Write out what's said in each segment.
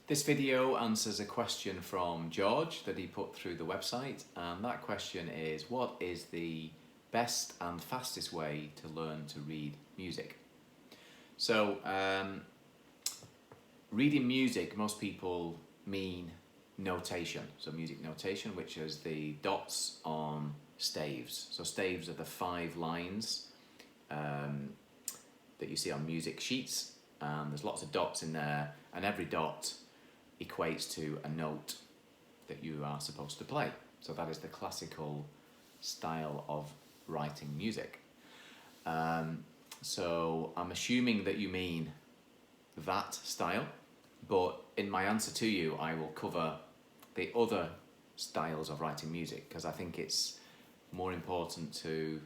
This video answers a question from George that he put through the website, and that question is, what is the best and fastest way to learn to read music? So, reading music, most people mean notation. So music notation, which is the dots on staves. So staves are the 5 lines that you see on music sheets, and there's lots of dots in there, and every dot equates to a note that you are supposed to play. So that is the classical style of writing music. So I'm assuming that you mean that style, but in my answer to you, I will cover the other styles of writing music, because I think it's more important to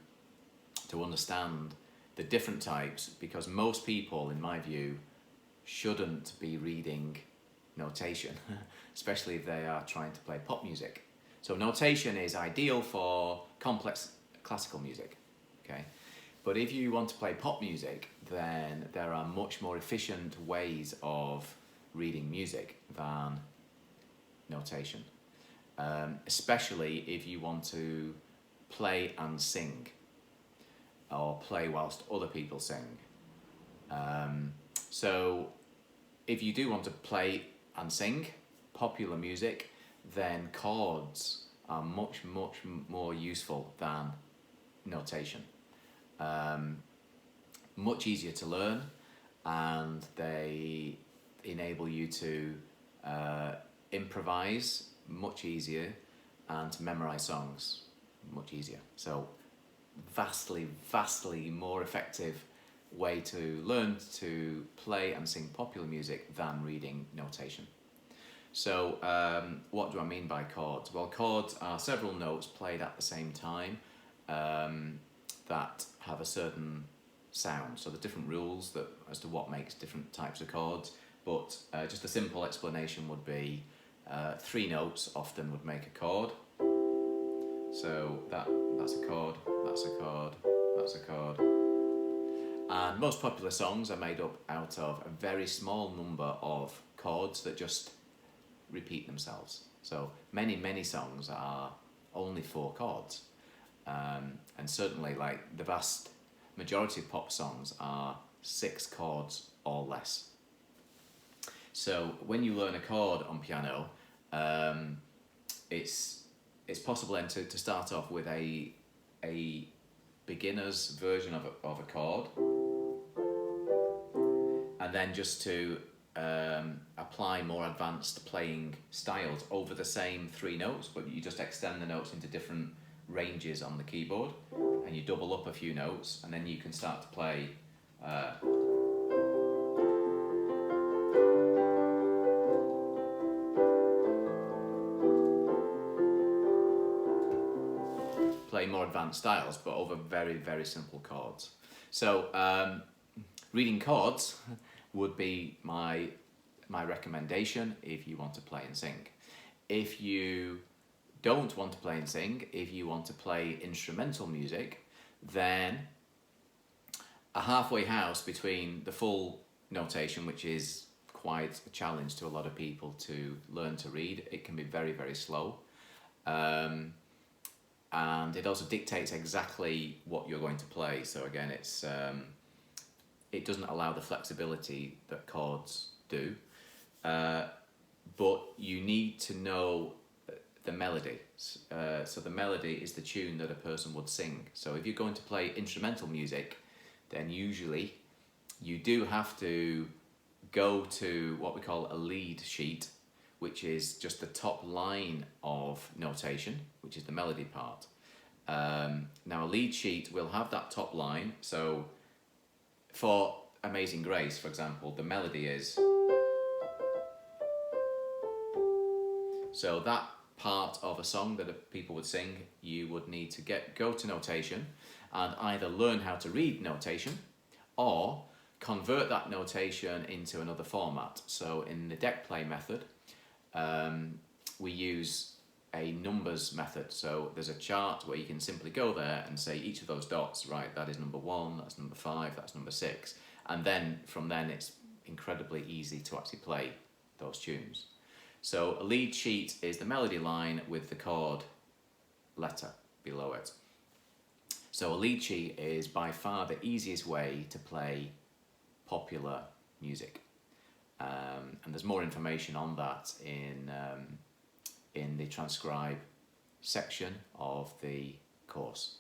understand the different types, because most people, in my view, shouldn't be reading notation, especially if they are trying to play pop music. So notation is ideal for complex classical music, okay? But if you want to play pop music, then there are much more efficient ways of reading music than notation, especially if you want to play and sing, or play whilst other people sing. So if you do want to play and sing popular music, then chords are much more useful than notation. Much easier to learn, and they enable you to improvise much easier, and to memorize songs much easier. So vastly more effective way to learn to play and sing popular music than reading notation. So what do I mean by chords? Well, chords are several notes played at the same time that have a certain sound. So there's different rules as to what makes different types of chords, but just a simple explanation would be 3 notes often would make a chord. So that's a chord, that's a chord, that's a chord. And most popular songs are made up out of a very small number of chords that just repeat themselves. So many songs are only 4 chords. And certainly, like, the vast majority of pop songs are 6 chords or less. So when you learn a chord on piano, it's possible then to start off with a beginner's version of a chord, and then just to apply more advanced playing styles over the same 3 notes, but you just extend the notes into different ranges on the keyboard, and you double up a few notes, and then you can start to play more advanced styles, but over very simple chords. So reading chords would be my recommendation if you want to play and sing. If you don't want to play and sing, if you want to play instrumental music, then a halfway house between the full notation, which is quite a challenge to a lot of people to learn to read. It can be very slow. And it also dictates exactly what you're going to play. So again, it doesn't allow the flexibility that chords do. But you need to know the melody. So the melody is the tune that a person would sing. So if you're going to play instrumental music, then usually you do have to go to what we call a lead sheet, which is just the top line of notation, which is the melody part. Now a lead sheet will have that top line. So for Amazing Grace, for example, the melody is... So that part of a song that people would sing, you would need to go to notation and either learn how to read notation or convert that notation into another format. So in the deck play method, we use a numbers method. So there's a chart where you can simply go there and say each of those dots, right, that is number 1, that's number 5, that's number 6. And then from then it's incredibly easy to actually play those tunes. So a lead sheet is the melody line with the chord letter below it. So a lead sheet is by far the easiest way to play popular music. And there's more information on that in the transcribe section of the course.